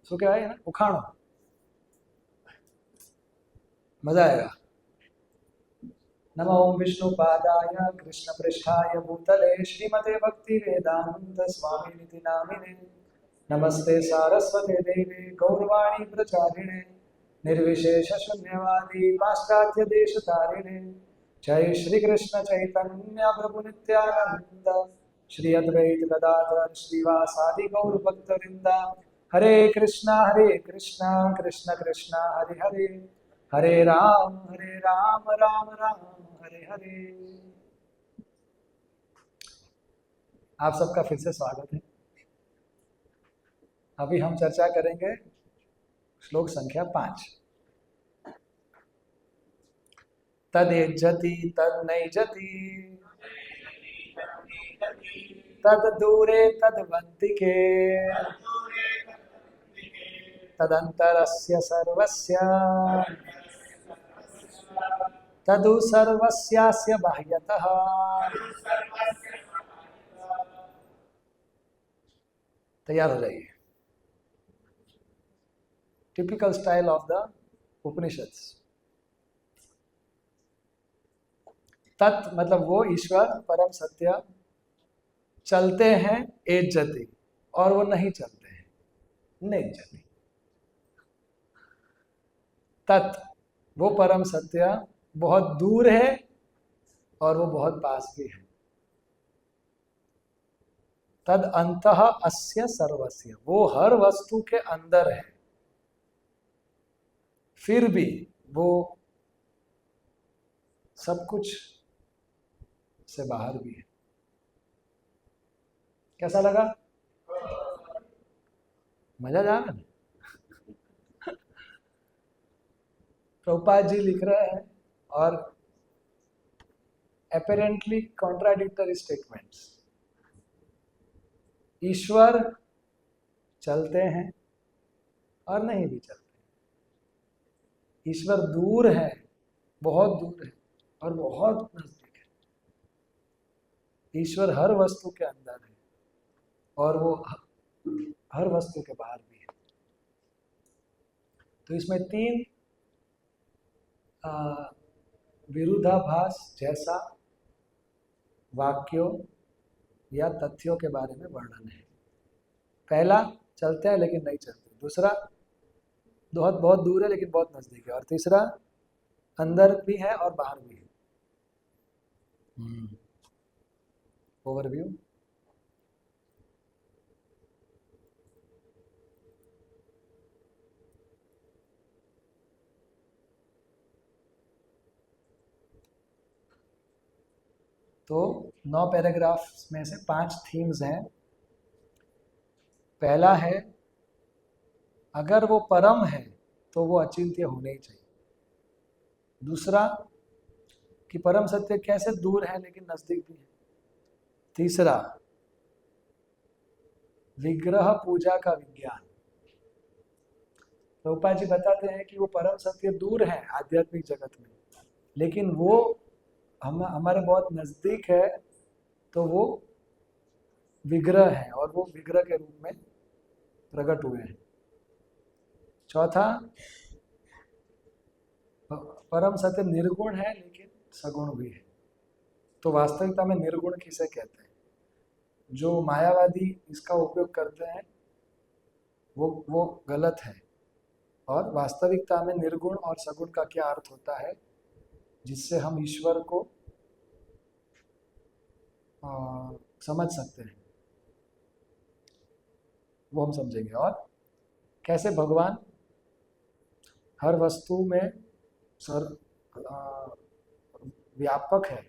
શું કહેવાય ને, ઉખાણો. મજા આएगा. नमो विष्णुपादाय कृष्णपृष्ठाय भूतले श्रीमते भक्तिवेदान्त स्वामिनिति नामिने नमस्ते सारस्वते देवे गौरवाणी प्रचारिणे निर्विशेष शून्यवादी पाश्चात्य देशतारिणे जय श्री कृष्ण चैतन्य प्रभु नित्यानंद श्री अद्वैत गदाधर श्रीवासादि गौर भक्तवृंद हरे कृष्णा कृष्ण कृष्ण हरे हरे हरे राम राम राम हरे हरे. आप सबका फिर से स्वागत है. अभी हम चर्चा करेंगे श्लोक संख्या 5. तदेज्जति तन्नैज्जति तद्दूरे तद्वन्तिके तदन्तरस्य सर्वस्य तदु सर्वस्यास्य बाह्यतः. तैयार हो जाइए. Typical style of the Upanishads. तत् मतलब वो ईश्वर परम सत्य चलते हैं एज्जति, और वो नहीं चलते हैं नैज्जति. तत् वो परम सत्य बहुत दूर है और वो बहुत पास भी है. तद अंतः अस्य सर्वस्य, वो हर वस्तु के अंदर है, फिर भी वो सब कुछ से बाहर भी है. कैसा लगा? मजा जा रहा है. प्रभुपाद जी लिख रहे हैं और apparently contradictory statements. ईश्वर चलते हैं और नहीं भी चलते. ईश्वर दूर है, बहुत दूर है और बहुत नजदीक है. ईश्वर हर वस्तु के अंदर है और वो हर वस्तु के बाहर भी है. तो इसमें 3 विरुद्धाभास जैसा वाक्यों या तथ्यों के बारे में वर्णन है. पहला, चलते हैं लेकिन नहीं चलते. दूसरा, बहुत दूर है लेकिन बहुत नजदीक है. और तीसरा, अंदर भी है और बाहर भी है. ओवरव्यू. तो 9 पैराग्राफ में से 5 थीम्स हैं. पहला है, अगर वो परम है तो वो अचिंत्य होने ही चाहिए. दूसरा, कि परम सत्य कैसे दूर है लेकिन नजदीक भी है. तीसरा, विग्रह पूजा का विज्ञान. प्रभुपाद जी बताते हैं कि वो परम सत्य दूर है आध्यात्मिक जगत में, लेकिन वो हमारे बहुत नजदीक है, तो वो विग्रह है और वो विग्रह के रूप में प्रकट हुए हैं. चौथा, परम सत्य निर्गुण है लेकिन सगुण भी है. तो वास्तविकता में निर्गुण किसे कहते हैं? जो मायावादी इसका उपयोग करते हैं वो गलत है. और वास्तविकता में निर्गुण और सगुण का क्या अर्थ होता है, जिससे हम ईश्वर को समझ सकते हैं, वो हम समझेंगे. और कैसे भगवान हर वस्तु में व्यापक है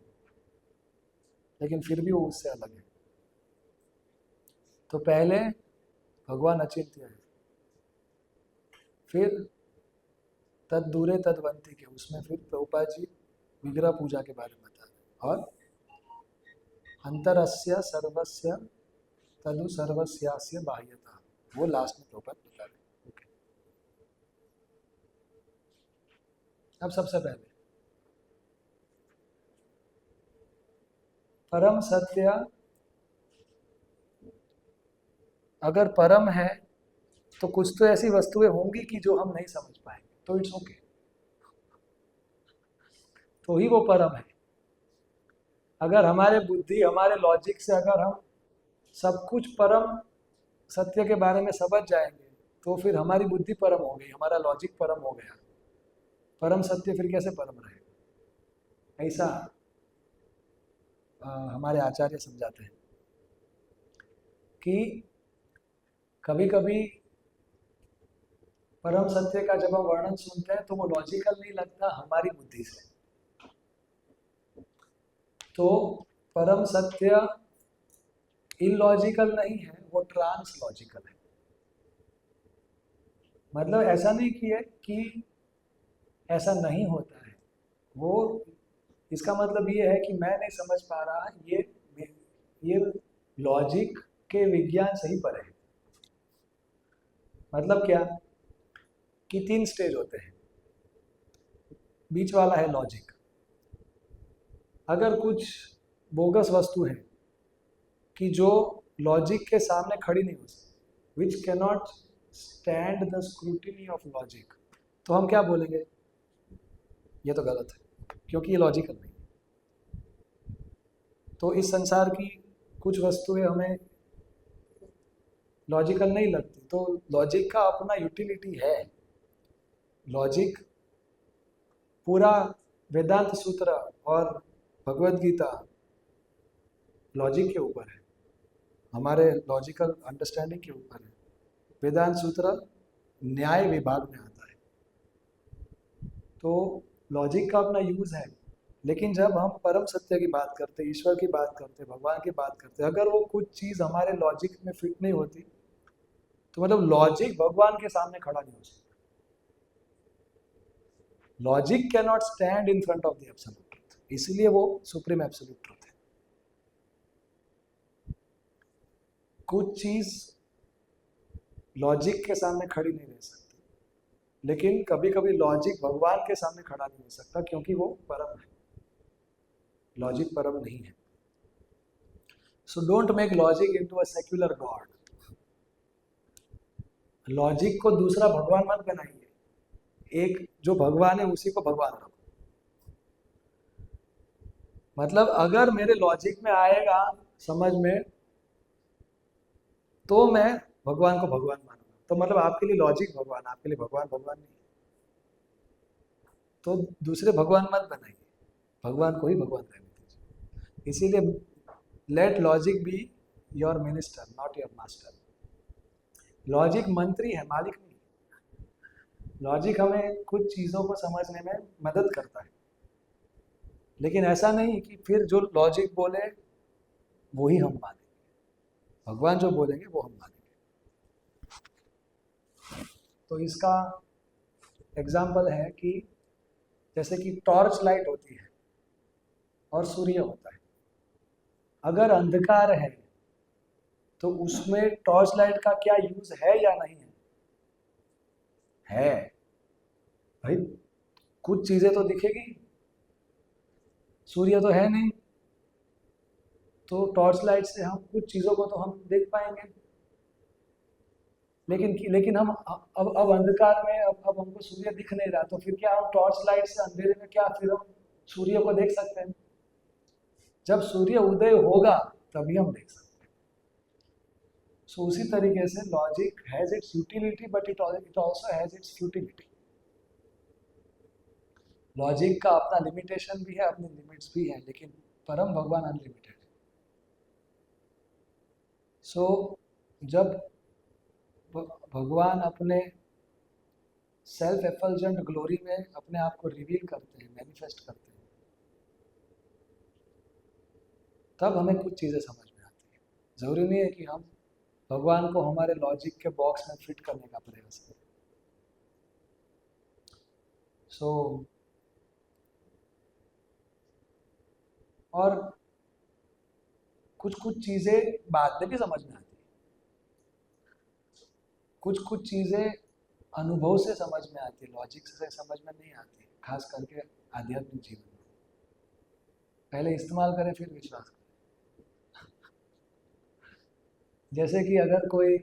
लेकिन फिर भी वो उससे अलग है. तो पहले भगवान अचिंत्य है, फिर तद दूरे तद्वंती के, उसमें फिर प्रभुपाद जी विग्रह पूजा के बारे में बता रहे. और अंतरस्य सर्वस्य तदु सर्वस्यास्य बाह्यता, वो लास्ट में प्रभुपाद बता रहे. अब सबसे पहले परम सत्य अगर परम है तो कुछ तो ऐसी वस्तुएं होंगी कि जो हम नहीं समझ पाएंगे, तो इट्स ओके, तो ही वो परम है। अगर हमारे बुद्धि हमारे लॉजिक से अगर हम सब कुछ परम सत्य के बारे में समझ जाएंगे, तो फिर हमारी बुद्धि परम हो गई, हमारा लॉजिक परम हो गया, परम सत्य फिर कैसे परम रहेगा? ऐसा हमारे आचार्य समझाते हैं कि कभी कभी परम सत्य का जब हम वर्णन सुनते हैं तो वो लॉजिकल नहीं लगता हमारी बुद्धि से। तो परम सत्य इलॉजिकल नहीं है, वो ट्रांस लॉजिकल है। मतलब ऐसा नहीं किया कि ऐसा नहीं होता है, वो इसका मतलब ये है कि मैं नहीं समझ पा रहा, ये लॉजिक के विज्ञान से ही परे है। मतलब क्या कि 3 स्टेज होते हैं, बीच वाला है लॉजिक। अगर कुछ बोगस वस्तु है कि जो लॉजिक के सामने खड़ी नहीं हो सकती, which cannot stand the scrutiny of logic, तो हम क्या बोलेंगे? ये तो गलत है क्योंकि ये लॉजिकल नहीं है। तो इस संसार की कुछ वस्तुएं हमें लॉजिकल नहीं लगती, तो लॉजिक का अपना यूटिलिटी है। लॉजिक पूरा वेदांत सूत्र और भगवत गीता लॉजिक के ऊपर है, हमारे लॉजिकल अंडरस्टैंडिंग के ऊपर है। वेदांत सूत्र न्याय विभाग में आता है, तो लॉजिक का अपना यूज है। लेकिन जब हम परम सत्य की बात करते, ईश्वर की बात करते, भगवान की बात करते, अगर वो कुछ चीज़ हमारे लॉजिक में फिट नहीं होती, तो मतलब लॉजिक भगवान के सामने खड़ा नहीं हो सकता। Logic can not stand in front of the absolute truth, इसलिए वो सुप्रीम एब्सोल्यूट ट्रूथ है। कुछ चीज लॉजिक के सामने खड़ी नहीं रह सकती, लेकिन कभी कभी लॉजिक भगवान के सामने खड़ा नहीं हो सकता क्योंकि वो परम है, लॉजिक परम नहीं है। So don't make logic into a secular God. Logic को दूसरा भगवान मत बनाइए, एक जो भगवान है उसी को भगवान रखो। मतलब अगर मेरे लॉजिक में आएगा समझ में, तो मैं भगवान को भगवान मानूंगा। तो मतलब आपके लिए लॉजिक भगवान, आपके लिए भगवान भगवान नहीं। तो दूसरे भगवान मत बनाइए, भगवान को ही भगवान रहने दीजिए। इसीलिए let logic be your minister, not your master. Logic मंत्री है, मालिक नहीं। लॉजिक हमें कुछ चीज़ों को समझने में मदद करता है, लेकिन ऐसा नहीं कि फिर जो लॉजिक बोले वो ही हम मानेंगे, भगवान जो बोलेंगे वो हम मानेंगे। तो इसका एग्जाम्पल है कि जैसे कि टॉर्च लाइट होती है और सूर्य होता है। अगर अंधकार है तो उसमें टॉर्च लाइट का क्या यूज है या नहीं है? है भाई, कुछ चीजें तो दिखेगी, सूर्य तो है नहीं, तो टॉर्च लाइट से हम कुछ चीजों को तो हम देख पाएंगे। लेकिन हम अब अंधकार में, अब हमको सूर्य दिख नहीं रहा, तो फिर क्या हम टॉर्च लाइट से अंधेरे में क्या फिर हम सूर्य को देख सकते हैं? जब सूर्य उदय होगा तभी हम देख सकते हैं। सो उसी तरीके से logic has its utility but it also has its futility. Logic का अपना लिमिटेशन भी है, अपनी लिमिट्स भी है, लेकिन परम भगवान अनलिमिटेड है। सो जब भगवान अपने सेल्फ एफल्जेंट ग्लोरी में अपने आप को रिवील करते हैं, मैनिफेस्ट करते हैं, तब हमें कुछ चीज़ें समझ में आती है। ज़रूरी नहीं है कि हम भगवान को हमारे लॉजिक के बॉक्स में फिट करने का प्रयास करें। सो और कुछ कुछ चीज़ें बाद में भी समझ में आती है, कुछ कुछ चीज़ें अनुभव से समझ में आती है, लॉजिक से समझ में नहीं आती, खास करके आध्यात्मिक जीवन में। पहले इस्तेमाल करें फिर विश्वास करें। जैसे कि अगर कोई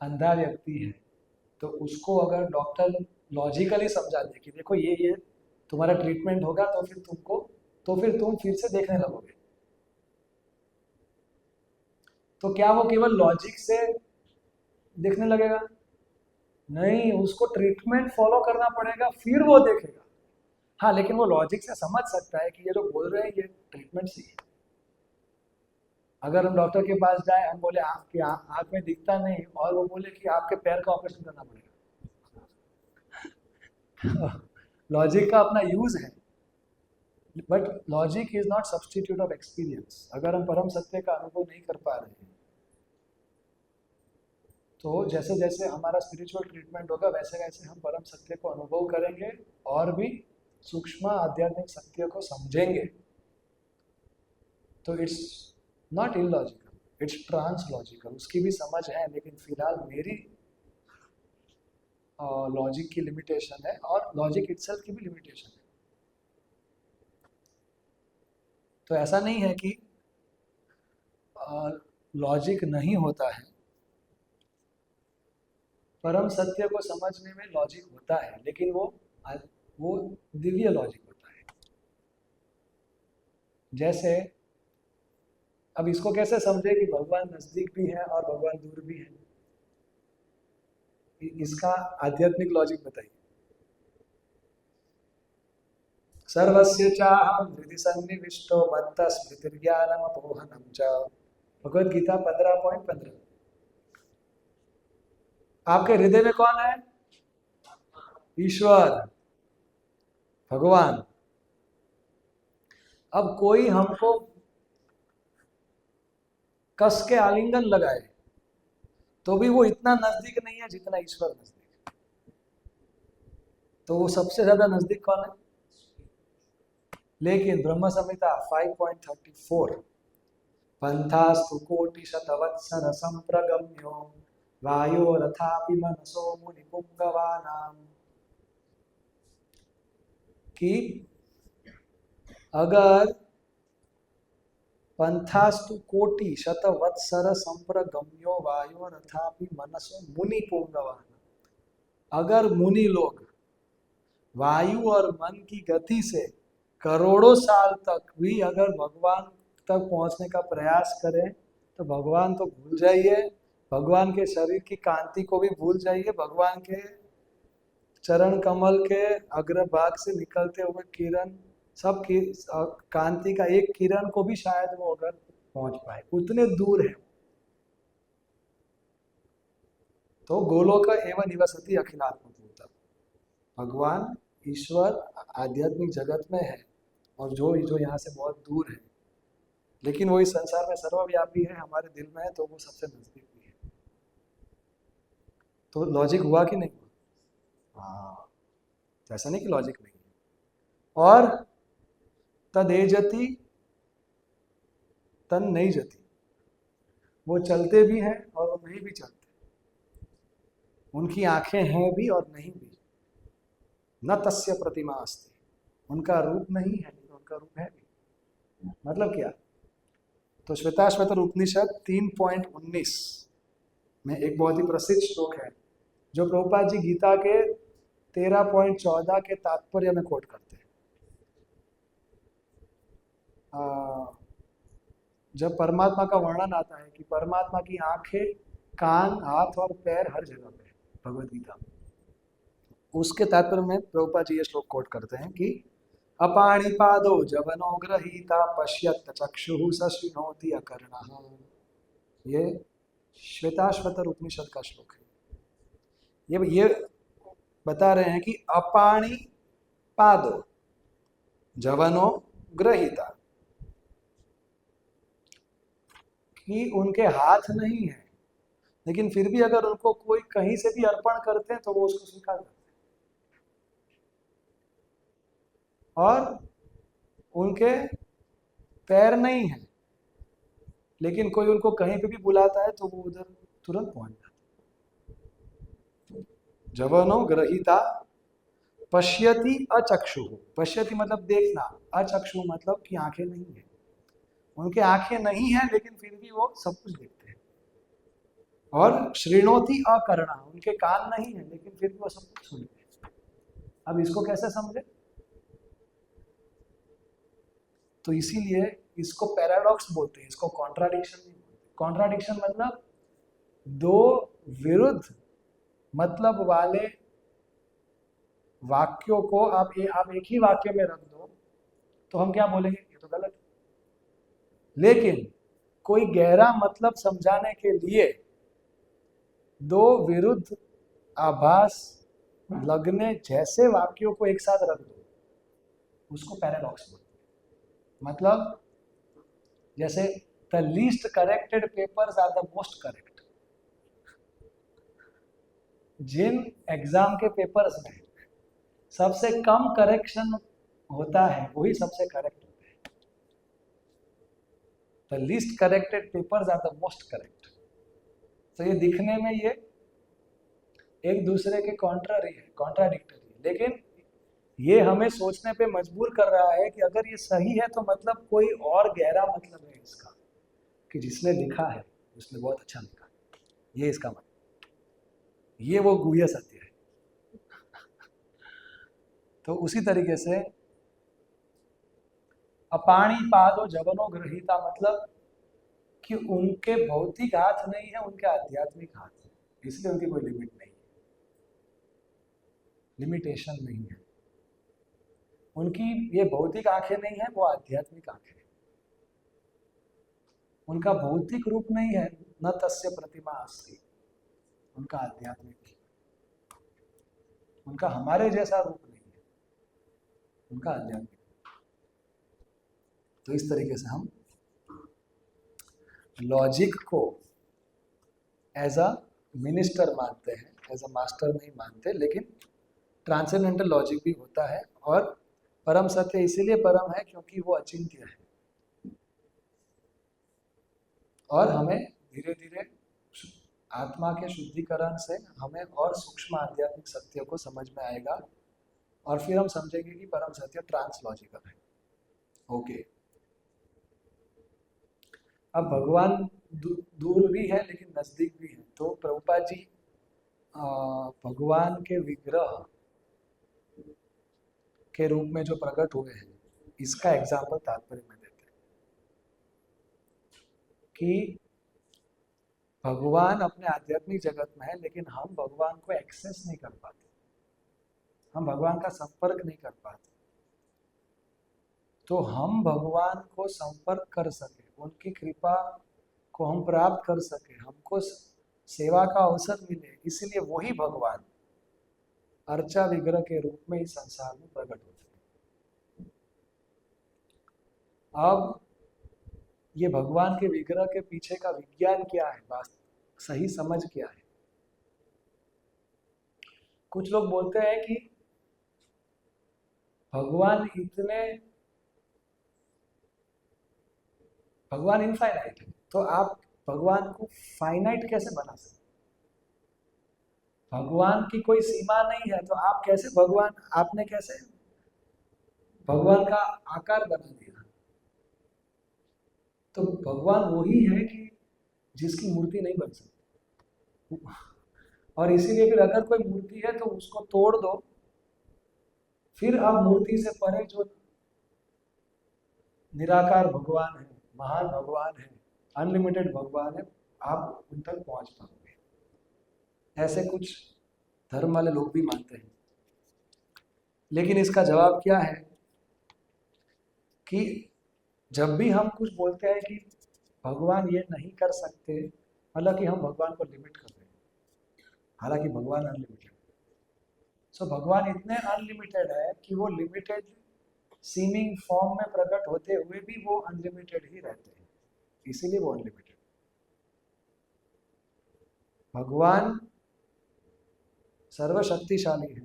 अंधा व्यक्ति है तो उसको अगर डॉक्टर लॉजिकली समझा दे कि देखो ये तुम्हारा ट्रीटमेंट होगा तो फिर तुम फिर से देखने लगोगे, तो क्या वो केवल लॉजिक से देखने लगेगा? नहीं, उसको ट्रीटमेंट फॉलो करना पड़ेगा फिर वो देखेगा। हाँ, लेकिन वो लॉजिक से समझ सकता है कि ये जो बोल रहे हैं ये ट्रीटमेंट से है। अगर हम डॉक्टर के पास जाए, हम बोले आपकी आँख में दिखता नहीं, और वो बोले कि आपके पैर का ऑपरेशन करना पड़ेगा। लॉजिक का अपना यूज है, but logic is not substitute of experience. अगर हम परम सत्य का अनुभव नहीं कर पा रहे हैं, तो जैसे जैसे हमारा स्पिरिचुअल ट्रीटमेंट होगा वैसे वैसे हम परम सत्य को अनुभव करेंगे और भी सूक्ष्म आध्यात्मिक सत्य को समझेंगे। तो इट्स नॉट इलॉजिकल, इट्स ट्रांसलॉजिकल। उसकी भी समझ है, लेकिन फिलहाल मेरी लॉजिक की लिमिटेशन है और लॉजिक इटसेल्फ की भी लिमिटेशन है। तो ऐसा नहीं है कि लॉजिक नहीं होता है, परम सत्य को समझने में लॉजिक होता है, लेकिन वो दिव्य लॉजिक होता है। जैसे अब इसको कैसे समझे कि भगवान नजदीक भी है और भगवान दूर भी है? इसका आध्यात्मिक लॉजिक बताइए। सर्वस्य चाहं हृदि सन्निविष्टो मत्तः स्मृतिर्ज्ञानमपोहनं च। भगवद गीता 15.15। आपके हृदय में कौन है? ईश्वर, भगवान। अब कोई हमको कस के आलिंगन लगाए तो भी वो इतना नजदीक नहीं है जितना ईश्वर नजदीक। तो वो सबसे ज्यादा नजदीक कौन है? लेकिन ब्रह्म संहिता 5.34, पंथास्तु कोटि शतवत्सर संप्रगम्यो वायोरथापि मनसो मुनिपुंगवानाम, कि अगर पंथास्तु कोटि शतवत्सर संप्रगम्यो वायोरथापि मनसो मुनिपुंगवानाम, अगर मुनि लोग वायु और मन की गति से करोड़ों साल तक भी अगर भगवान तक पहुंचने का प्रयास करें, तो भगवान तो भूल जाइए, भगवान के शरीर की कांति को भी भूल जाइए, भगवान के चरण कमल के अग्रभाग से निकलते हुए किरण, सब की कांति का एक किरण को भी शायद वो अगर पहुंच पाए, उतने दूर है। तो गोलोक एवं निवसति अखिलात्म भूतम, भगवान ईश्वर आध्यात्मिक जगत में है और जो यहाँ से बहुत दूर है, लेकिन वो इस संसार में सर्वव्यापी है, हमारे दिल में है, तो वो सबसे नजदीक भी है। तो लॉजिक हुआ कि नहीं हुआ? हाँ, ऐसा नहीं कि लॉजिक नहीं है। और तदेजति तन नहीं जति, वो चलते भी हैं और वो नहीं भी चलते, उनकी आंखें हैं भी और नहीं भी। न तस्य प्रतिमा अस्ति, उनका रूप नहीं है लेकिन उनका रूप है भी। मतलब क्या? तो श्वेताश्वतर उपनिषद 3.19 में एक बहुत ही प्रसिद्ध श्लोक है जो प्रभुपाद जी गीता के 13.14 के तात्पर्य में कोट करते हैं। जब परमात्मा का वर्णन आता है कि परमात्मा की आंखें, कान, हाथ और पैर हर जगह पे, भगवद गीता में, उसके तात्पर्य में प्रभुपाद जी ये श्लोक कोट करते हैं कि अपाणिपादो जवनो गृहीता पश्यत चक्षुः सशृणोति अकर्णः। ये श्वेताश्वतर उपनिषद का श्लोक है। ये बता रहे हैं कि अपाणि पादो जवनो गृहीता, कि उनके हाथ नहीं है, लेकिन फिर भी अगर उनको कोई कहीं से भी अर्पण करते हैं तो वो उसको स्वीकार करते हैं। और उनके पैर नहीं है, लेकिन कोई उनको कहीं पे भी बुलाता है तो वो उधर तुरंत पहुंच जाता है। जवनो ग्रहीता पश्यति अचक्षु, पश्यति मतलब देखना, अचक्षु मतलब कि आंखें नहीं है। उनके आंखें नहीं है लेकिन फिर भी वो सब कुछ देखते हैं। और श्रृणोति अकर्णा, उनके कान नहीं है लेकिन फिर भी वो सब कुछ सुनते हैं। अब इसको कैसे समझे? तो इसीलिए इसको पैराडॉक्स बोलते हैं, इसको कॉन्ट्राडिक्शन नहीं बोलते। कॉन्ट्राडिक्शन मतलब दो विरुद्ध मतलब वाले वाक्यों को आप एक ही वाक्य में रख दो तो हम क्या बोलेंगे, ये तो गलत है। लेकिन कोई गहरा मतलब समझाने के लिए दो विरुद्ध आभास लगने जैसे वाक्यों को एक साथ रख दो, उसको पैराडॉक्स बोलते हैं। मतलब जैसे the least corrected papers are the most correct. जिन एग्जाम के पेपर्स में सबसे कम करेक्शन होता है वही सबसे करेक्ट होते हैं। The least corrected papers are the most correct. तो ये दिखने में ये एक दूसरे के कॉन्ट्रारी है, कॉन्ट्राडिक्टरी है, लेकिन ये हमें सोचने पे मजबूर कर रहा है कि अगर ये सही है तो मतलब कोई और गहरा मतलब है इसका, कि जिसने लिखा है उसने बहुत अच्छा लिखा, ये इसका मतलब, ये वो गुह्य सत्य है। तो उसी तरीके से अपाणी पादो जवनो ग्रहीता मतलब कि उनके भौतिक हाथ नहीं है, उनके आध्यात्मिक हाथ है, इसलिए उनकी कोई लिमिट नहीं है, लिमिटेशन नहीं है। उनकी ये भौतिक आंखें नहीं है, वो आध्यात्मिक आंखें हैं। उनका भौतिक रूप नहीं है, न तस्य प्रतिमा अस्ति, उनका आध्यात्मिक, उनका हमारे जैसा रूप नहीं है, उनका आध्यात्मिक। तो इस तरीके से हम लॉजिक को एज अ मिनिस्टर मानते हैं, एज अ मास्टर नहीं मानते, लेकिन ट्रांसेंडेंटल लॉजिक भी होता है। और परम सत्य इसीलिए परम है क्योंकि वो अचिंत्य है, और हमें धीरे धीरे आत्मा के शुद्धिकरण से हमें और सूक्ष्म आध्यात्मिक सत्य को समझ में आएगा, और फिर हम समझेंगे कि परम सत्य ट्रांसलॉजिकल है। ओके, अब भगवान दूर भी है लेकिन नजदीक भी है। तो प्रभुपाद जी भगवान के विग्रह के रूप में जो प्रकट हुए हैं, इसका एग्जाम्पल तात्पर्य में देते हैं कि भगवान अपने आध्यात्मिक जगत में है लेकिन हम भगवान को एक्सेस नहीं कर पाते, हम भगवान का संपर्क नहीं कर पाते। तो हम भगवान को संपर्क कर सके, उनकी कृपा को हम प्राप्त कर सके, हमको सेवा का अवसर मिले, इसलिए वही भगवान अर्चा विग्रह के रूप में इस संसार में प्रकट होते हैं। अब ये भगवान के विग्रह के पीछे का विज्ञान क्या है, सही समझ क्या है? कुछ लोग बोलते हैं कि भगवान इनफाइनाइट है, तो आप भगवान को फाइनाइट कैसे बना सकते? भगवान की कोई सीमा नहीं है, तो आप कैसे आपने कैसे भगवान का आकार बना दिया? तो भगवान वही है कि जिसकी मूर्ति नहीं बन सकती, और इसीलिए फिर अगर कोई मूर्ति है तो उसको तोड़ दो, फिर अब मूर्ति से परे जो निराकार भगवान है, महान भगवान है, अनलिमिटेड भगवान है, आप उन तक पहुंच पाओगे। ऐसे कुछ धर्म वाले लोग भी मानते हैं। लेकिन इसका जवाब क्या है कि जब भी हम कुछ बोलते हैं कि भगवान ये नहीं कर सकते, मतलब कि हम भगवान को लिमिट कर रहे हैं, हालांकि भगवान अनलिमिटेड। सो भगवान इतने अनलिमिटेड है कि वो लिमिटेड सीमिंग फॉर्म में प्रकट होते हुए भी वो अनलिमिटेड ही रहते हैं, इसीलिए वो अनलिमिटेड। भगवान सर्वशक्तिशाली है,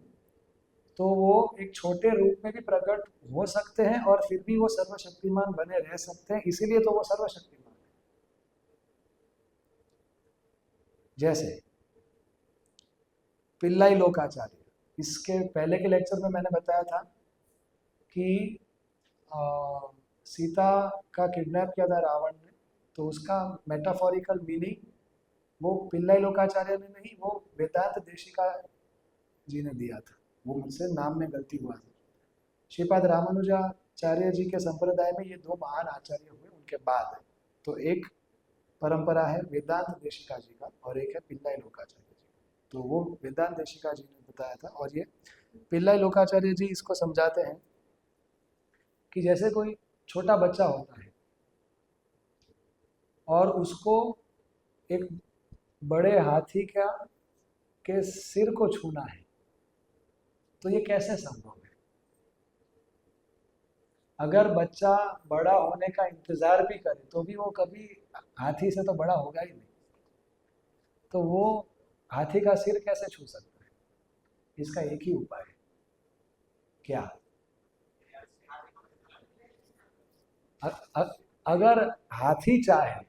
तो वो एक छोटे रूप में भी प्रकट हो सकते हैं और फिर भी वो सर्वशक्तिमान बने रह सकते हैं, इसीलिए तो वो सर्वशक्तिमान है। जैसे पिल्लाई लोकाचार्य, इसके पहले के लेक्चर में मैंने बताया था कि सीता का किडनैप किया था रावण ने, तो उसका मेटाफोरिकल मीनिंग वो पिल्लाई लोकाचार्य ने नहीं, वो वेदांत देशिका जी ने दिया था। वो मुझसे नाम में गलती हुआ था। श्रीपाद रामानुजाचार्य जी के संप्रदाय में ये दो महान आचार्य हुए उनके बाद। तो एक परंपरा है वेदांत देशिका जी का और एक है पिल्लाई लोकाचार्य जी। तो वो वेदांत देशिका जी ने बताया था। और ये पिल्लाई लोकाचार्य जी इसको समझाते हैं कि जैसे कोई छोटा बच्चा होता है और उसको एक बड़े हाथी के सिर को छूना है, तो ये कैसे संभव है? अगर बच्चा बड़ा होने का इंतजार भी करे तो भी वो कभी हाथी से तो बड़ा होगा ही नहीं। तो वो हाथी का सिर कैसे छू सकता है? इसका एक ही उपाय है। क्या? अगर हाथी चाहे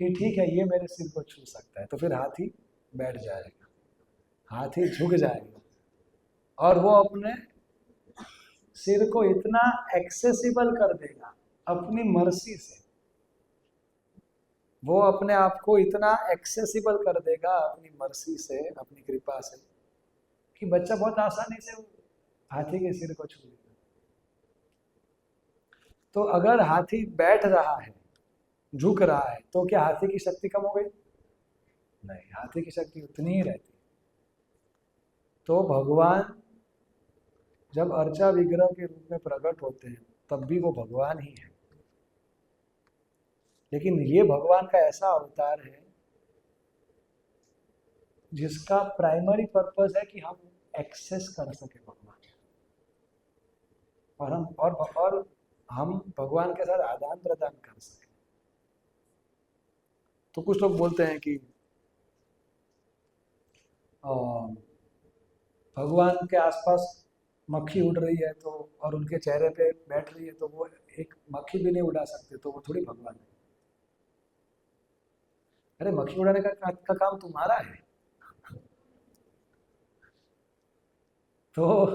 कि ठीक है ये मेरे सिर को छू सकता है, तो फिर हाथी बैठ जाएगा, हाथी झुक जाएगा और वो अपने सिर को इतना एक्सेसिबल कर देगा अपनी मर्जी से, वो अपने आप को इतना एक्सेसिबल कर देगा अपनी मर्जी से, अपनी कृपा से, कि बच्चा बहुत आसानी से हाथी के सिर को छू लेगा। तो अगर हाथी बैठ रहा है, झुक रहा है, तो क्या हाथी की शक्ति कम हो गई? नहीं, हाथी की शक्ति उतनी ही रहती। तो भगवान जब अर्चा विग्रह के रूप में प्रकट होते हैं तब भी वो भगवान ही है। लेकिन ये भगवान का ऐसा अवतार है जिसका प्राइमरी पर्पस है कि हम एक्सेस कर सके भगवान, और हम भगवान के साथ आदान प्रदान कर सके। तो कुछ लोग बोलते हैं कि भगवान के आसपास मक्खी उड़ रही है तो, और उनके चेहरे पे बैठ रही है, तो वो एक मक्खी भी नहीं उड़ा सकते, तो वो थोड़ी भगवान है। अरे मक्खी उड़ाने का काम तुम्हारा है। तो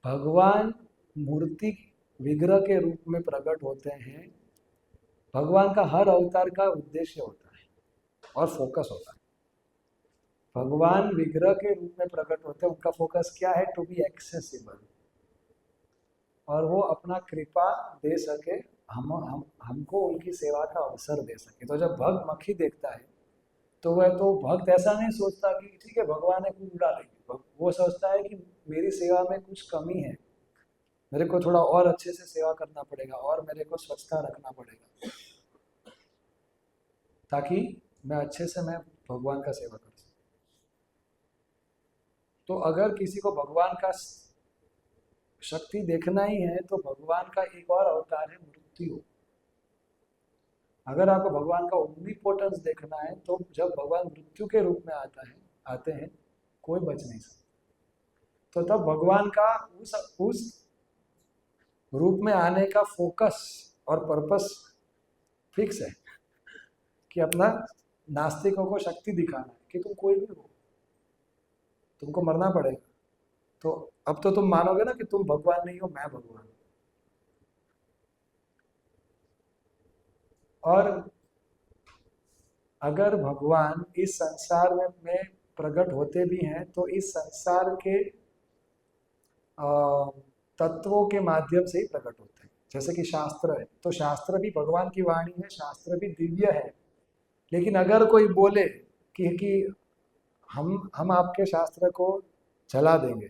भगवान मूर्ति विग्रह के रूप में प्रकट होते हैं। भगवान का हर अवतार का उद्देश्य होता है और फोकस होता है। भगवान विग्रह के रूप में प्रकट होते हैं, उनका फोकस क्या है? टू बी एक्सेसिबल, और वो अपना कृपा दे सके, हमको उनकी सेवा का अवसर दे सके। तो जब भक्त मक्खी देखता है तो वह तो भक्त ऐसा नहीं सोचता कि ठीक है भगवान है कुछ उड़ा देंगे, वो सोचता है कि मेरी सेवा में कुछ कमी है, मेरे को थोड़ा और अच्छे से सेवा करना पड़ेगा, और मेरे को स्वच्छता रखना पड़ेगा, ताकि मैं भगवान का सेवा कर सकूं। तो अगर किसी को भगवान का शक्ति देखना ही है तो भगवान का एक और अवतार है मृत्यु। अगर आपको भगवान का ओमनीपोटेंस देखना है तो जब भगवान मृत्यु के रूप में आते हैं, कोई बच नहीं सकता। तो तब भगवान का उस रूप में आने का फोकस और पर्पस फिक्स है कि अपना नास्तिकों को शक्ति दिखाना है कि तुम कोई भी हो, तुमको मरना पड़ेगा। तो अब तो तुम मानोगे ना कि तुम भगवान नहीं हो, मैं भगवान हूं। और अगर भगवान इस संसार में प्रकट होते भी हैं तो इस संसार के तत्वों के माध्यम से ही प्रकट होते हैं। जैसे कि शास्त्र है, तो शास्त्र भी भगवान की वाणी है, शास्त्र भी दिव्य है। लेकिन अगर कोई बोले कि हम आपके शास्त्र को जला देंगे,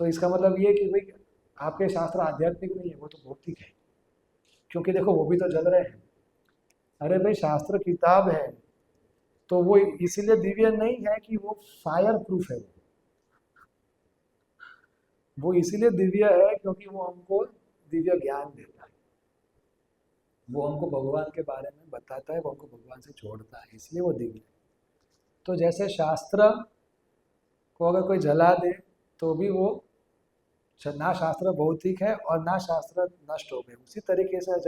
तो इसका मतलब ये कि भाई आपके शास्त्र आध्यात्मिक नहीं है, वो तो भौतिक है, क्योंकि देखो वो भी तो जल रहे हैं। अरे भाई शास्त्र किताब है, तो वो इसीलिए दिव्य नहीं है कि वो फायर प्रूफ है, वो इसीलिए दिव्य है क्योंकि वो हमको दिव्य ज्ञान देता है, वो हमको भगवान के बारे में बताता है, वो हमको भगवान से जोड़ता है, इसलिए वो दिव्य है। तो जैसे शास्त्र को अगर कोई जला दे तो भी वो ना शास्त्र भौतिक है और ना शास्त्र नष्ट हो गए। उसी तरीके से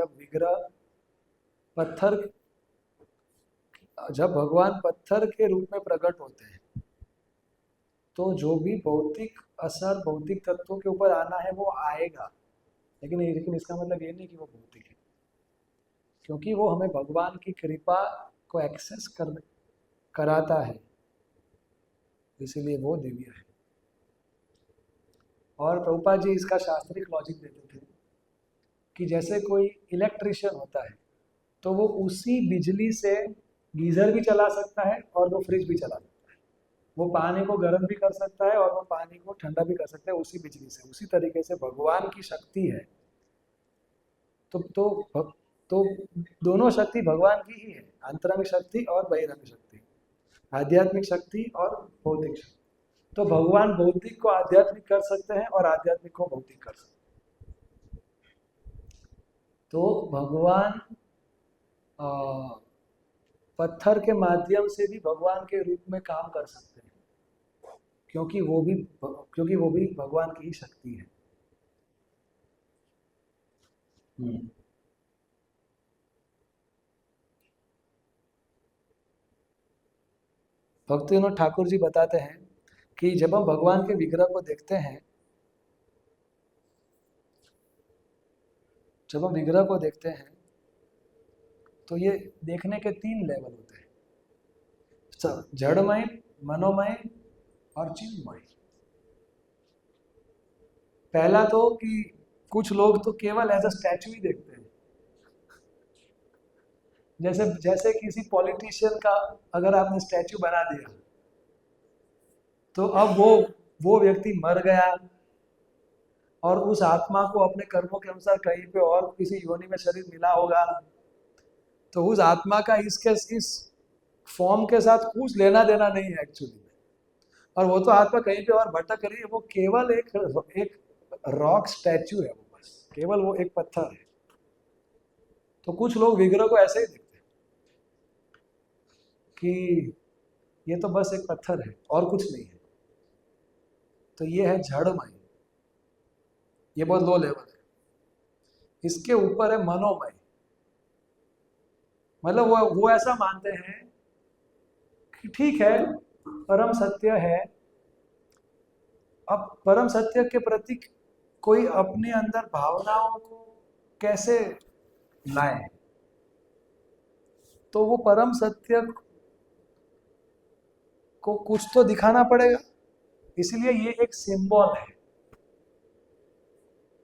जब भगवान पत्थर के रूप में प्रकट होते हैं तो जो भी भौतिक असर भौतिक तत्वों के ऊपर आना है वो आएगा, लेकिन इसका मतलब ये नहीं कि वो भौतिक है, क्योंकि वो हमें भगवान की कृपा को एक्सेस कराता है, इसीलिए वो दिव्य है। और प्रभुपाद जी इसका शास्त्रिक लॉजिक देते थे कि जैसे कोई इलेक्ट्रिशियन होता है तो वो उसी बिजली से गीजर भी चला सकता है और वो फ्रिज भी चला सकता है, वो पानी को गर्म भी कर सकता है और वो पानी को ठंडा भी कर सकता है उसी बिजली से। उसी तरीके से भगवान की शक्ति है, तो दोनों शक्ति भगवान की ही है, अंतरंग शक्ति और बहिरंग शक्ति, आध्यात्मिक शक्ति और भौतिक शक्ति। तो भगवान भौतिक को आध्यात्मिक कर सकते हैं और आध्यात्मिक को भौतिक कर सकते हैं। तो भगवान पत्थर के माध्यम से भी भगवान के रूप में काम कर सकते हैं, क्योंकि वो भी भगवान की ही शक्ति है। भक्तिविनोद ठाकुर जी बताते हैं कि जब हम भगवान के विग्रह को देखते हैं, तो ये देखने के 3 लेवल होते हैं, जड़मय, मनोमय और चिन्मय। पहला तो कि कुछ लोग तो केवल एज अ स्टैचू ही देखते हैं, जैसे किसी पॉलिटिशियन का अगर आपने स्टैचू बना दिया तो अब वो व्यक्ति मर गया और उस आत्मा को अपने कर्मों के अनुसार कहीं पे और किसी योनि में शरीर मिला होगा, तो उस आत्मा का इस फॉर्म के साथ कुछ लेना देना नहीं है एक्चुअली में। और वो तो आत्मा कहीं पे और भटक रही है, वो केवल एक रॉक स्टैचू है, वो बस केवल वो एक पत्थर है। तो कुछ लोग विग्रह को ऐसे ही देखते हैं कि ये तो बस एक पत्थर है और कुछ नहीं है। तो ये है जड़मय, ये बहुत लो लेवल है। इसके ऊपर है मनोमय, मतलब वो ऐसा मानते हैं कि ठीक है परम सत्य है, अब परम सत्य के प्रति कोई अपने अंदर भावनाओं को कैसे लाए, तो वो परम सत्य को कुछ तो दिखाना पड़ेगा, इसलिए ये एक सिंबल है।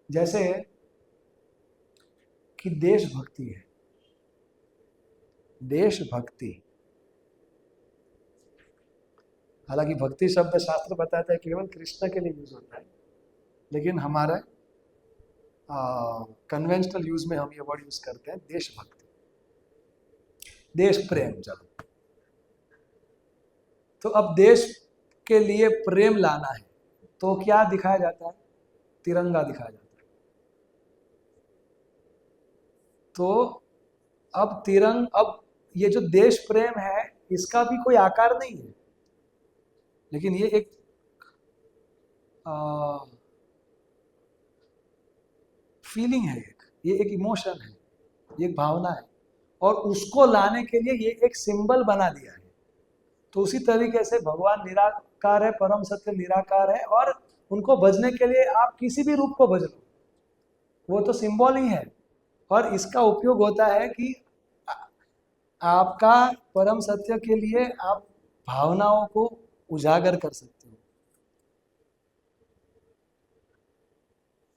जैसे कि देशभक्ति है, देशभक्ति, हालांकि भक्ति शब्द शास्त्र बताता है केवल कृष्ण के लिए यूज होता है, लेकिन हमारा कन्वेंशनल यूज में हम ये वर्ड यूज करते हैं देशभक्ति, देश प्रेम। चलो, तो अब देश के लिए प्रेम लाना है तो क्या दिखाया जाता है? तिरंगा दिखाया जाता है। तो अब ये जो देश प्रेम है इसका भी कोई आकार नहीं है, लेकिन ये एक फीलिंग है, ये एक इमोशन है, ये एक भावना है, और उसको लाने के लिए ये एक सिंबल बना दिया है। तो उसी तरीके से भगवान निराकार है, परम सत्य निराकार है, और उनको भजने के लिए आप किसी भी रूप को भज लो, वो तो सिंबल ही है। और इसका उपयोग होता है कि आपका परम सत्य के लिए आप भावनाओं को उजागर कर सकते हो।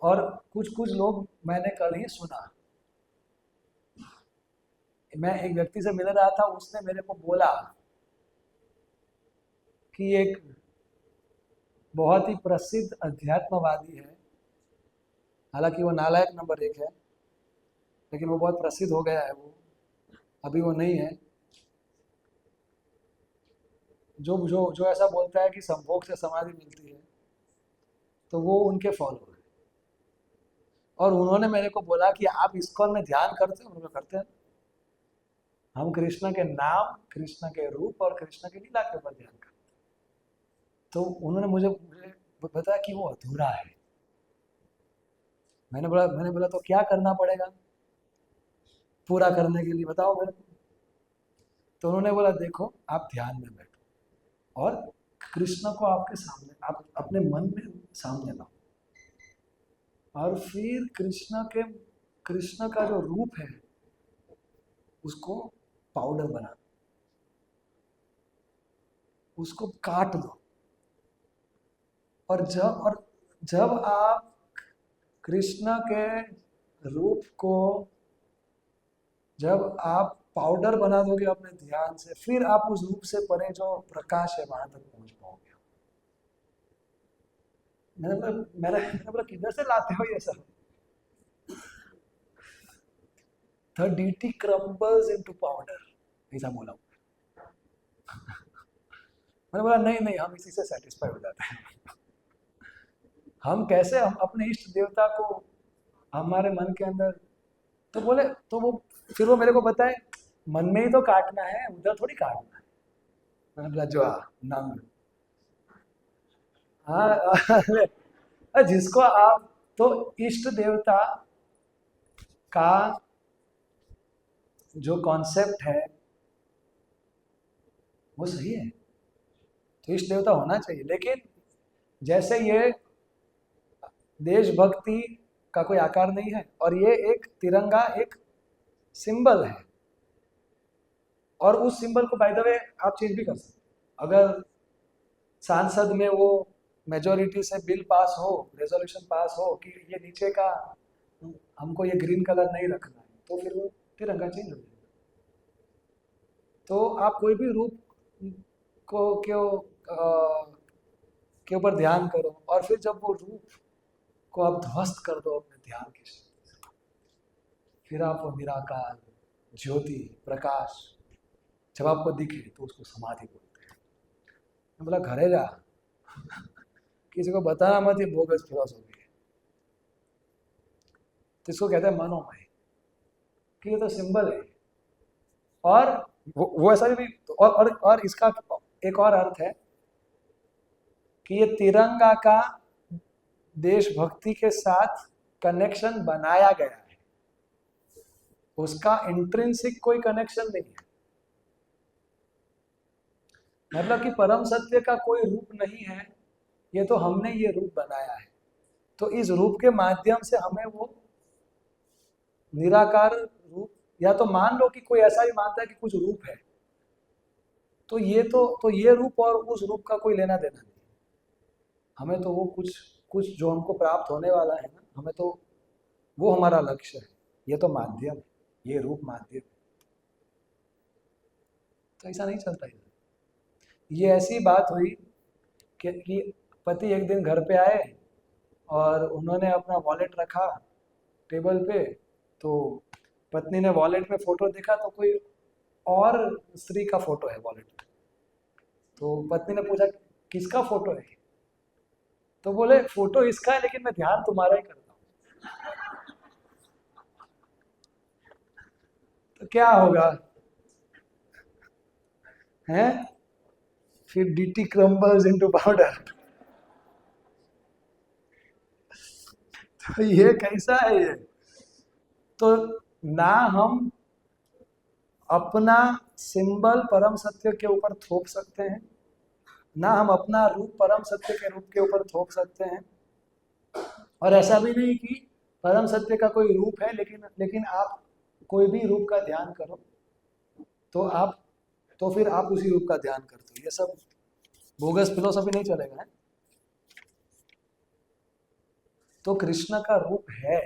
और कुछ लोग, मैंने कल ही सुना, मैं एक व्यक्ति से मिल रहा था, उसने मेरे को बोला कि एक बहुत ही प्रसिद्ध अध्यात्मवादी है, हालांकि वो नालायक नंबर 1 है, लेकिन वो बहुत प्रसिद्ध हो गया है, वो अभी वो नहीं है, जो जो जो ऐसा बोलता है कि संभोग से समाधि मिलती है, तो वो उनके फॉलोअर है। और उन्होंने मेरे को बोला कि आप इस्कॉन में ध्यान करते हो? उन्होंने करते हैं, हम कृष्ण के नाम, कृष्ण के रूप और कृष्ण की लीला के ऊपर ध्यान करते हैं। तो उन्होंने मुझे बताया कि वो अधूरा है। मैंने बोला तो क्या करना पड़ेगा पूरा करने के लिए, बताओ मेरे को। तो उन्होंने बोला देखो, आप ध्यान में बैठो और कृष्ण को आपके सामने, आप अपने मन में सामने लाओ, और फिर कृष्ण का जो रूप है उसको पाउडर बना दो, उसको काट दो, और जब आप कृष्ण के रूप को जब आप पाउडर बना दोगे अपने ध्यान से, फिर आप उस रूप से परे जो प्रकाश है वहां तक पहुंच पाओगे। मैंने बोला किधर से लाते हो ये सब? The deity crumbles into powder, ऐसा बोला। मैंने बोला नहीं नहीं, हम इसी से सेटिस्फाई हो जाते हैं। हम कैसे, हम अपने इष्ट देवता को हमारे मन के अंदर, तो बोले, तो वो फिर वो मेरे को बताए मन में ही तो काटना है, उधर थोड़ी काटना है। मैंने बोला जो नंग, हाँ जिसको आप, तो इष्ट देवता का जो कॉन्सेप्ट है वो सही है, तो इष्ट देवता होना चाहिए। लेकिन जैसे ये देशभक्ति का कोई आकार नहीं है, और ये एक तिरंगा एक सिंबल है, और उस सिंबल को बाय द वे आप चेंज भी कर सकते हैं। अगर सांसद में वो मेजोरिटी से बिल पास हो, रेजोल्यूशन पास हो कि ये नीचे का हमको ये ग्रीन कलर नहीं रखना है, तो फिर वो तिरंगा चेंज हो जाएगा। तो आप कोई भी रूप को के ऊपर ध्यान करो, और फिर जब वो रूप को आप ध्वस्त कर दो अपने ध्यान की शक्ति से, फिर आप वो निराकार ज्योति प्रकाश जब आपको दिखे तो उसको समाधि बोलते हैं। मैं बोला घरे जा, किसी को बताना मत, ये बोगस फिलोसॉफी है। तो इसको कहते हैं मनोमय, कि ये तो सिंबल है। और वो ऐसा भी, और इसका एक और अर्थ है कि ये तिरंगा का देशभक्ति के साथ कनेक्शन बनाया गया है, उसका इंट्रिंसिक कोई कनेक्शन नहीं है। मतलब कि परम सत्य का कोई रूप नहीं है, ये तो हमने ये रूप बनाया है। तो इस रूप के माध्यम से हमें वो निराकार रूप, या तो मान लो कि कोई ऐसा भी मानता है कि कुछ रूप है, तो ये रूप और उस रूप का कोई लेना देना नहीं। हमें तो वो कुछ कुछ जो हमको प्राप्त होने वाला है ना, हमें तो वो हमारा लक्ष्य है। ये तो माध्यम है, ये रूप माध्यम है। तो ऐसा नहीं चलता है। ये ऐसी बात हुई कि पति एक दिन घर पे आए और उन्होंने अपना वॉलेट रखा टेबल पे, तो पत्नी ने वॉलेट में फोटो देखा तो कोई और स्त्री का फोटो है वॉलेट में। तो पत्नी ने पूछा किसका फोटो है? तो बोले फोटो इसका है, लेकिन मैं ध्यान तुम्हारा ही करता हूँ। तो क्या होगा हैं? फिर डीटी क्रम्बल्स इनटू पाउडर। तो ये कैसा है ये? तो ना हम अपना सिंबल परम सत्य के ऊपर थोप सकते हैं, ना हम अपना रूप परम सत्य के रूप के ऊपर थोप सकते हैं। और ऐसा भी नहीं कि परम सत्य का कोई रूप है, लेकिन आप कोई भी रूप का ध्यान करो तो फिर आप उसी रूप का ध्यान करते हो। ये सब बोगस फिलोसफी नहीं चलेगा है? तो कृष्ण का रूप है,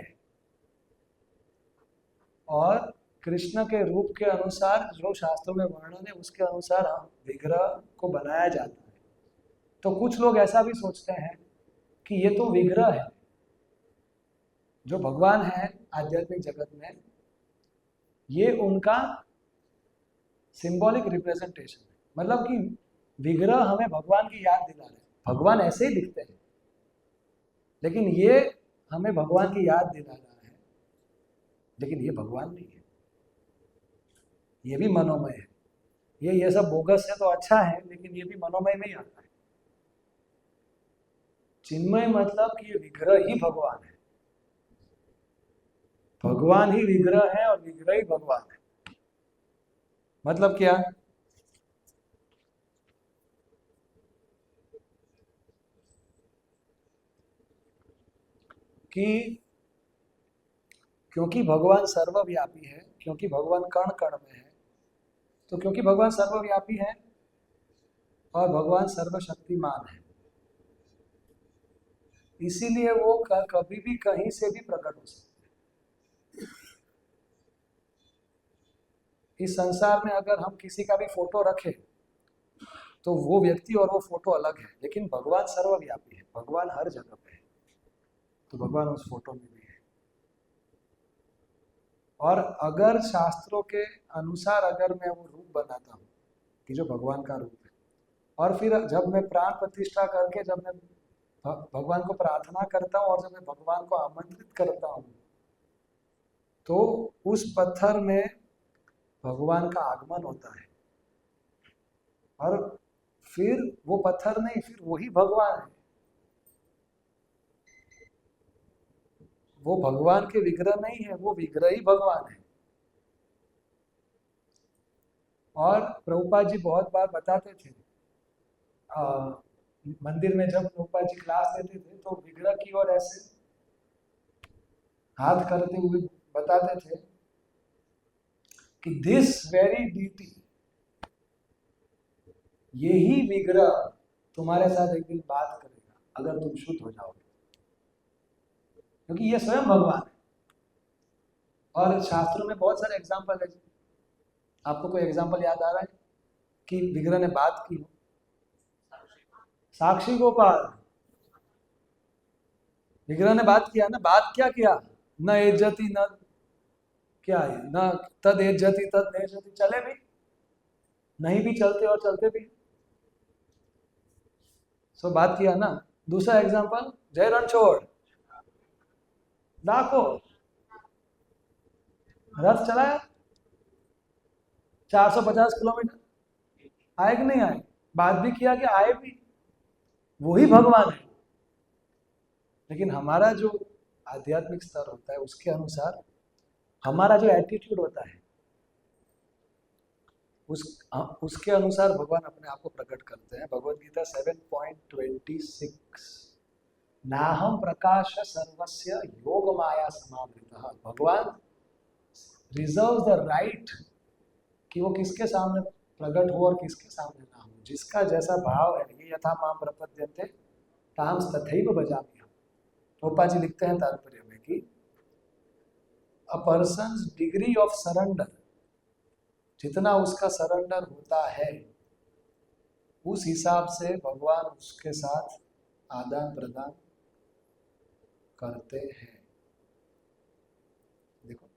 और कृष्ण के रूप के अनुसार जो शास्त्रों में वर्णन है उसके अनुसार हम विग्रह को बनाया जाता है। तो कुछ लोग ऐसा भी सोचते हैं कि ये तो विग्रह है, जो भगवान है आध्यात्मिक जगत में, ये उनका सिंबॉलिक रिप्रेजेंटेशन है। मतलब कि विग्रह हमें भगवान की याद दिला रहे हैं। भगवान ऐसे ही दिखते हैं, लेकिन ये हमें भगवान की याद दिला रहा है, लेकिन ये भगवान नहीं है, ये भी मनोमय है। ये सब बोगस है तो अच्छा है, लेकिन ये भी मनोमय में ही आता है। चिन्मय मतलब कि ये विग्रह ही भगवान है, भगवान ही विग्रह है और विग्रह ही भगवान है। मतलब क्या? कि क्योंकि भगवान सर्वव्यापी है, क्योंकि भगवान कण कण में है, तो क्योंकि भगवान सर्वव्यापी है और भगवान सर्वशक्तिमान है, इसीलिए वो कभी भी कहीं से भी प्रकट हो सकते हैं। इस संसार में अगर हम किसी का भी फोटो रखें तो वो व्यक्ति और वो फोटो अलग है, लेकिन भगवान सर्वव्यापी है, भगवान हर जगह पे है, तो भगवान उस फोटो में भी है। और अगर शास्त्रों के अनुसार अगर मैं वो रूप बनाता हूँ कि जो भगवान का रूप है, और फिर जब मैं प्राण प्रतिष्ठा करके जब मैं भगवान को प्रार्थना करता हूँ और जब मैं भगवान को आमंत्रित करता हूँ, तो उस पत्थर में भगवान का आगमन होता है, और फिर वो पत्थर नहीं, फिर वही भगवान है। वो भगवान के विग्रह नहीं है, वो विग्रह ही भगवान है। और प्रभुपाद जी बहुत बार बताते थे, मंदिर में जब प्रभुपाद जी क्लास देते थे तो विग्रह की ओर ऐसे हाथ करते हुए बताते थे कि दिस वेरी डीटी, यही विग्रह तुम्हारे साथ एक दिन बात करेगा अगर तुम शुद्ध हो जाओगे, क्योंकि ये स्वयं भगवान है। और शास्त्रों में बहुत सारे एग्जाम्पल है। आपको कोई एग्जाम्पल याद आ रहा है कि विग्रह ने बात की हो? साक्षी गोपाल, विग्रह ने बात किया ना, बात क्या किया? न एज्जति न क्या है, न तद एज्जति तद नेज्जति, चले भी नहीं भी चलते और चलते भी, सो बात किया ना। दूसरा एग्जाम्पल, जय रणछोड़, डाको रथ चलाया 450 किलोमीटर, आए कि नहीं आए? बात भी किया कि आए भी, वही भगवान है। लेकिन हमारा जो आध्यात्मिक स्तर होता है उसके अनुसार हमारा जो एटीट्यूड होता है उसके अनुसार भगवान अपने आप को प्रकट करते हैं। भगवद गीता 7.26, नाहम प्रकाश सर्वस्य योग माया समावृतः। भगवान रिजर्व द राइट कि वो किसके सामने प्रकट हो और किसके सामने ना हो, जिसका जैसा भाव है। ये यथा माम प्रपद्यन्ते ताम तथैव भजामि। गोपा जी लिखते हैं तात्पर्य में कि अ पर्सन्स डिग्री ऑफ सरेंडर, जितना उसका सरेंडर होता है उस हिसाब से भगवान उसके साथ आदान प्रदान करते हैं। देखो,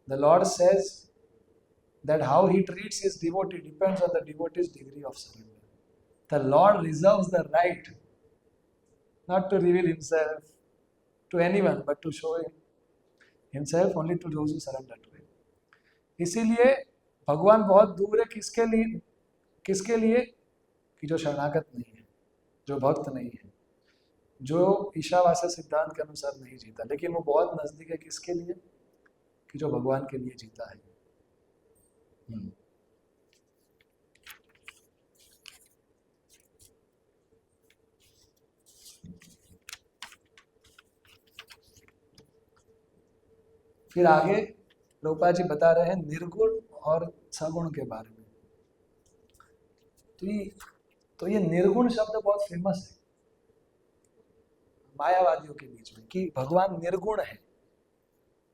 the Lord says that how he treats his devotee depends on the devotee's degree of surrender. The Lord reserves the right not to reveal himself to anyone but to show himself only to those who surrender to him. इसीलिए भगवान बहुत दूर है किसके लिए? किसके लिए? कि जो शरणागत नहीं है, जो भक्त नहीं है, जो ईशावास्य सिद्धांत के अनुसार नहीं जीता, लेकिन वो बहुत नजदीक है किसके लिए? कि जो भगवान के लिए जीता है। फिर आगे प्रभुपाद जी बता रहे हैं निर्गुण और सगुण के बारे में। तो ये निर्गुण शब्द बहुत फेमस है मायावादियों के बीच में कि भगवान निर्गुण है।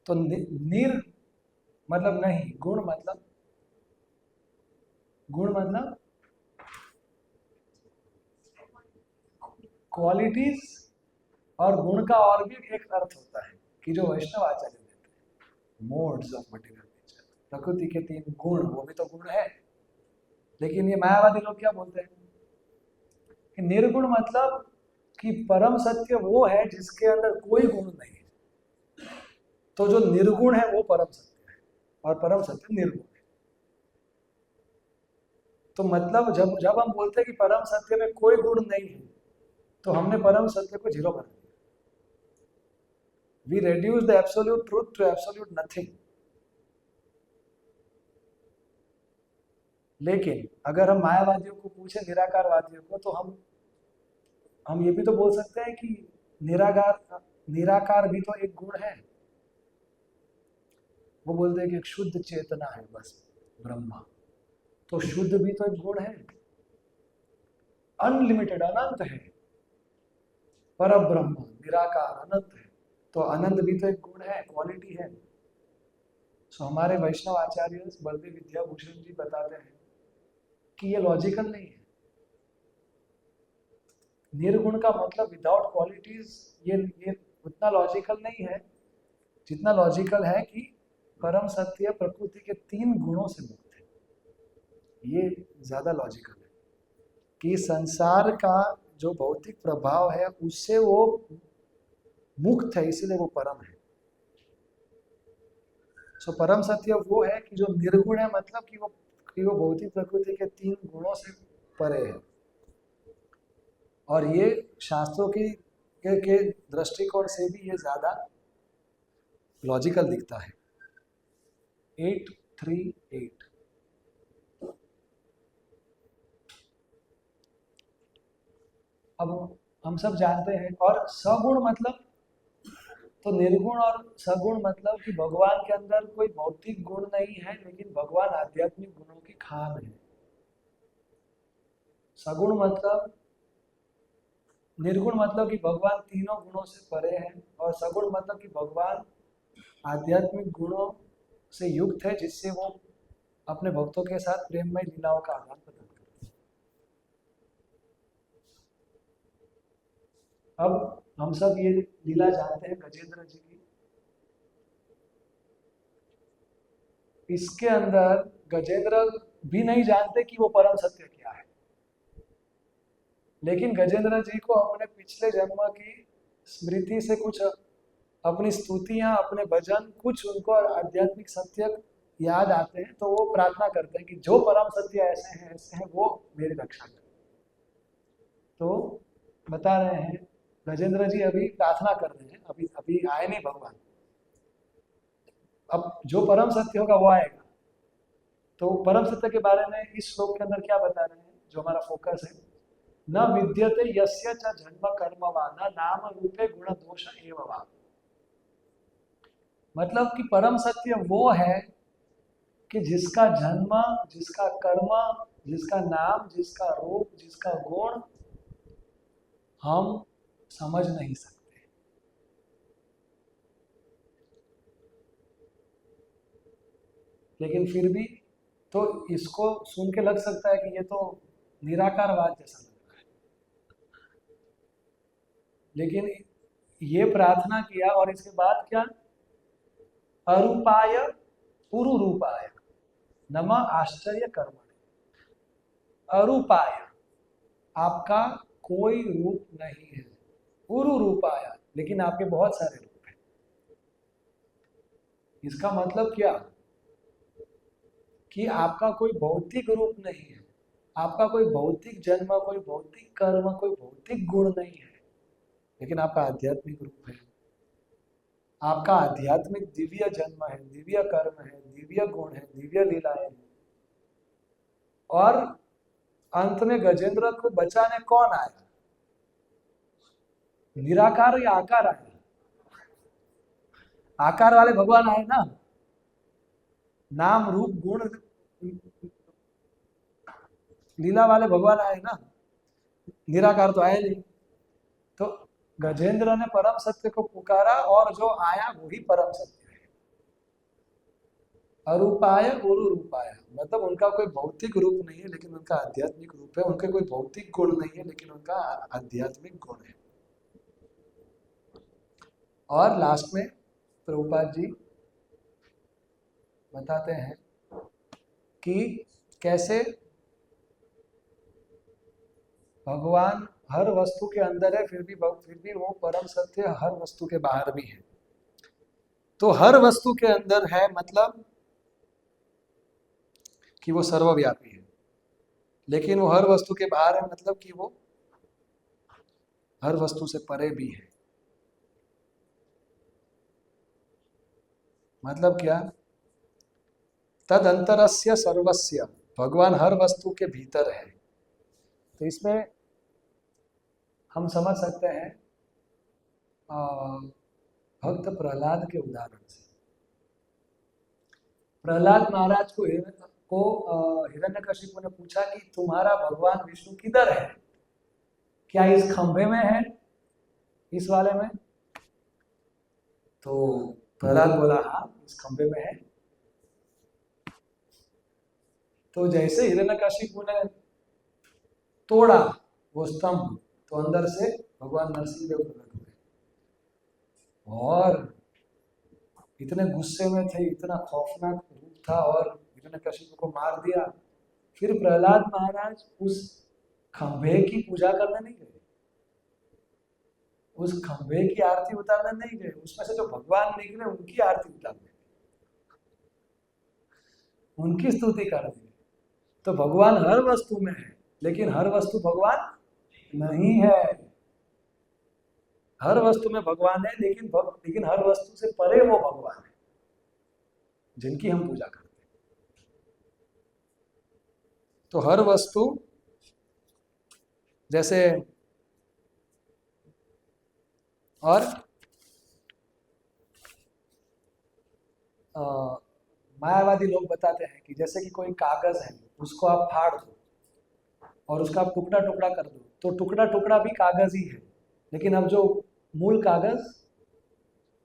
तो निर मतलब नहीं, गुण मतलब क्वालिटीज, और गुण का और भी एक अर्थ होता है कि जो वैष्णव आचार्य देते हैं, मोड्स ऑफ मटेरियल नेचर, प्रकृति के 3 गुण, वो भी तो गुण है। लेकिन ये मायावादी लोग क्या बोलते हैं कि निर्गुण मतलब कि परम सत्य वो है जिसके अंदर कोई गुण नहीं है। तो जो निर्गुण है वो परम सत्य है और परम सत्य निर्गुण है। तो मतलब जब हम बोलते हैं कि परम सत्य में कोई गुण नहीं है, तो हमने परम सत्य को जीरो बना दिया। We reduce the absolute truth to absolute nothing. लेकिन अगर हम मायावादियों को पूछे, निराकारवादियों को, तो हम ये भी तो बोल सकते हैं कि निराकार भी तो एक गुण है। वो बोलते हैं कि एक शुद्ध चेतना है बस ब्रह्मा। तो शुद्ध भी तो एक गुण है, अनलिमिटेड अनंत है, पर ब्रह्म निराकार अनंत है, तो अनंत भी तो एक गुण है, क्वालिटी है। सो हमारे वैष्णव आचार्य बलदेव विद्याभूषण जी बताते हैं कि ये लॉजिकल नहीं है। निर्गुण का मतलब विदाउट क्वालिटीज, ये उतना लॉजिकल नहीं है जितना लॉजिकल है कि परम सत्य प्रकृति के 3 गुणों से मुक्त है। ये ज्यादा लॉजिकल है कि संसार का जो भौतिक प्रभाव है उससे वो मुक्त है, इसलिए वो परम है। सो परम सत्य वो है कि जो निर्गुण है, मतलब कि वो भौतिक प्रकृति के 3 गुणों से परे है। और ये शास्त्रों के दृष्टिकोण से भी ये ज्यादा लॉजिकल दिखता है। 838 अब हम सब जानते हैं। और सगुण मतलब, तो निर्गुण और सगुण मतलब कि भगवान के अंदर कोई भौतिक गुण नहीं है, लेकिन भगवान आध्यात्मिक गुणों की खान है। सगुण मतलब, निर्गुण मतलब कि भगवान तीनों गुणों से परे हैं, और सगुण मतलब कि भगवान आध्यात्मिक गुणों से युक्त है, जिससे वो अपने भक्तों के साथ प्रेममय लीलाओं का आदान प्रदान करते हैं। अब हम सब ये लीला जानते हैं गजेंद्र जी की। इसके अंदर गजेंद्र भी नहीं जानते कि वो परम सत्य क्या है, लेकिन गजेंद्र जी को अपने पिछले जन्म की स्मृति से कुछ अपनी स्तुतियां, अपने भजन, कुछ उनको आध्यात्मिक सत्य याद आते हैं, तो वो प्रार्थना करते हैं कि जो परम सत्य ऐसे हैं वो मेरी रक्षा करें। तो बता रहे हैं गजेंद्र जी अभी प्रार्थना कर रहे हैं, अभी अभी आए नहीं भगवान, अब जो परम सत्य होगा वो आएगा। तो परम सत्य के बारे में इस श्लोक के अंदर क्या बता रहे हैं, जो हमारा फोकस है, न विद्यते यस्य च जन्म कर्म वा न नाम रूपे गुण दोष एव वा। मतलब कि परम सत्य वो है कि जिसका जन्म, जिसका कर्म, जिसका नाम, जिसका रूप, जिसका गुण हम समझ नहीं सकते, लेकिन फिर भी तो इसको सुन के लग सकता है कि ये तो निराकारवाद जैसा लग रहा है। लेकिन ये प्रार्थना किया और इसके बाद क्या, अरूपाय पुरुरूपाय नमः आश्चर्य कर्मणे। अरूपाय, आपका कोई रूप नहीं है, पुरुरूपाय, लेकिन आपके बहुत सारे रूप हैं। इसका मतलब क्या कि आपका कोई भौतिक रूप नहीं है, आपका कोई भौतिक जन्म, कोई भौतिक कर्म, कोई भौतिक गुण नहीं है, लेकिन आपका आध्यात्मिक रूप है। आपका आध्यात्मिक दिव्य जन्म है, दिव्य कर्म है, दिव्य गुण है, दिव्य लीलाएं हैं। और अंत में गजेंद्र को बचाने कौन आया, निराकार या आकार आया? आकार वाले भगवान आए ना, नाम रूप गुण लीला वाले भगवान आए ना, निराकार तो आए नहीं। तो गजेंद्र ने परम सत्य को पुकारा और जो आया वही परम सत्य है। अरूपाय गुरु रूपाय, मतलब उनका कोई भौतिक रूप नहीं है, लेकिन उनका आध्यात्मिक रूप है। उनके कोई भौतिक गुण नहीं है, लेकिन उनका आध्यात्मिक गुण है। और लास्ट में प्रभुपाद जी बताते हैं कि कैसे भगवान हर वस्तु के अंदर है, फिर भी वो परम सत्य हर वस्तु के बाहर भी है। तो हर वस्तु के अंदर है मतलब कि वो सर्वव्यापी है, लेकिन वो हर वस्तु के बाहर है मतलब कि वो हर वस्तु से परे भी है। मतलब क्या, तद अंतरस्य सर्वस्य, भगवान हर वस्तु के भीतर है। तो इसमें हम समझ सकते हैं भक्त प्रहलाद के उदाहरण से। प्रहलाद महाराज को हिरण्यकशिपु ने पूछा कि तुम्हारा भगवान विष्णु किधर है, क्या इस खंभे में है, इस वाले में? तो प्रहलाद बोला हाँ इस खंभे में है। तो जैसे हिरण्यकशिपु ने तोड़ा वो स्तंभ, तो अंदर से भगवान नरसिंह देव प्रकट हुए और इतने गुस्से में थे, इतना खौफनाक रूप था और हिरण्यकशिपु को मार दिया। फिर प्रहलाद महाराज उस खंभे की पूजा करने नहीं गए, उस खंभे की आरती उतारने नहीं गए, उसमें से जो भगवान निकले उनकी आरती उतारने, उनकी स्तुति कर दी। तो भगवान हर वस्तु में है, लेकिन हर वस्तु भगवान नहीं है। हर वस्तु में भगवान है, लेकिन हर वस्तु से परे वो भगवान है जिनकी हम पूजा करते हैं। तो हर वस्तु, जैसे और मायावादी लोग बताते हैं कि जैसे कि कोई कागज है, उसको आप फाड़ दो और उसका आप टुकड़ा टुकड़ा कर दो, तो टुकड़ा टुकड़ा भी कागज ही है, लेकिन अब जो मूल कागज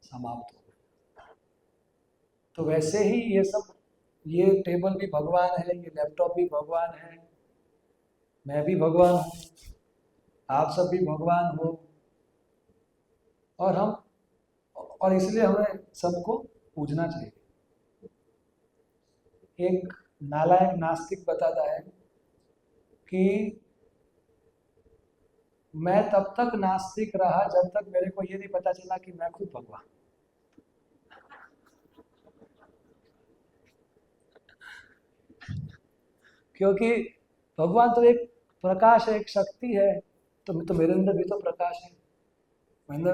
समाप्त हो गया। तो वैसे ही ये सब, ये टेबल भी भगवान है, ये लैपटॉप भी भगवान है, मैं भी भगवान हूँ, आप सब भी भगवान हो, और इसलिए हमें सबको पूजना चाहिए। एक नालायक नास्तिक बताता है कि मैं तब तक नास्तिक रहा जब तक मेरे को ये नहीं पता चला कि मैं खुद भगवान। क्योंकि भगवान तो एक प्रकाश है, एक शक्ति है, तो मेरे अंदर भी तो प्रकाश है, मेरे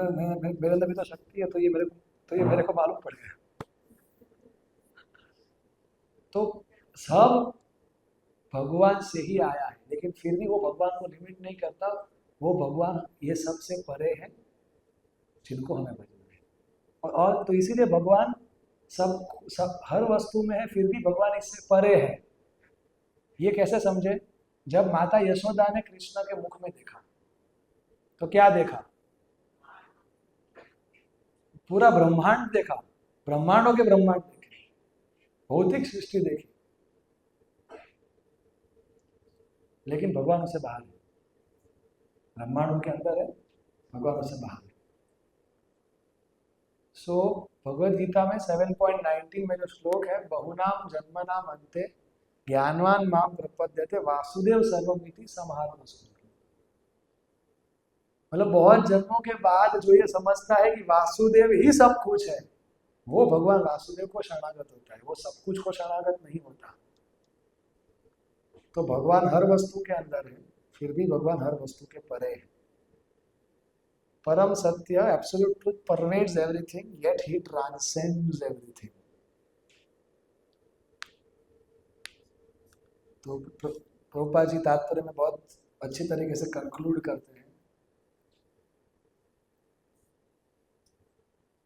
अंदर भी तो शक्ति है, तो ये मेरे को मालूम पड़ गया। तो सब भगवान से ही आया है, लेकिन फिर भी वो भगवान को लिमिट नहीं करता, वो भगवान ये सबसे परे है जिनको हमें भजना है। और तो इसीलिए भगवान सब हर वस्तु में है, फिर भी भगवान इससे परे है। ये कैसे समझे? जब माता यशोदा ने कृष्ण के मुख में देखा तो क्या देखा? पूरा ब्रह्मांड देखा, ब्रह्मांडों के ब्रह्मांड देखे, भौतिक सृष्टि देखी, लेकिन भगवान उसे बाहर है। ब्रह्मांड उनके अंदर है, भगवान उसे बाहर है। सो भगवद गीता में 7.19 में जो श्लोक है, बहुनाम जन्मनाम अन्ते ज्ञानवान माम प्रपद्यते वासुदेव सर्वमिति समाहारमस्तु। मतलब बहुत जन्मों के बाद जो ये समझता है कि वासुदेव ही सब कुछ है, वो भगवान वासुदेव को शरणागत होता है, वो सब कुछ को शरणागत नहीं होता। तो भगवान हर वस्तु के अंदर है, फिर भी भगवान हर वस्तु के परे है। परम सत्य, absolute truth pervades everything, yet he transcends everything. तो प्रभुपाद जी तात्पर्य में बहुत अच्छी तरीके से कंक्लूड करते हैं,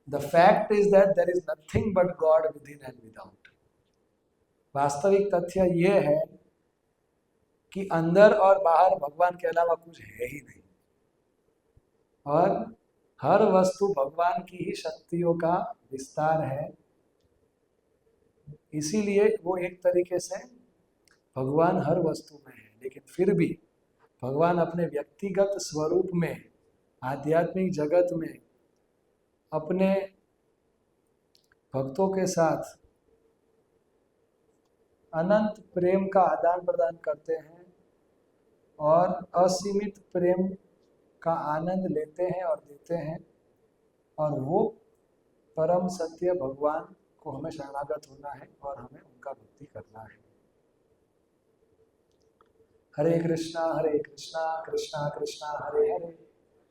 the fact is that there is nothing but God within and without. वास्तविक तथ्य ये है कि अंदर और बाहर भगवान के अलावा कुछ है ही नहीं, और हर वस्तु भगवान की ही शक्तियों का विस्तार है। इसीलिए वो एक तरीके से भगवान हर वस्तु में है, लेकिन फिर भी भगवान अपने व्यक्तिगत स्वरूप में, आध्यात्मिक जगत में अपने भक्तों के साथ अनंत प्रेम का आदान प्रदान करते हैं और असीमित प्रेम का आनंद लेते हैं और देते हैं, और वो परम सत्य भगवान को हमें शरणागत होना है और हमें उनका भक्ति करना है। हरे कृष्णा कृष्णा कृष्णा हरे हरे,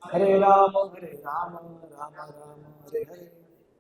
हरे राम राम राम हरे हरे।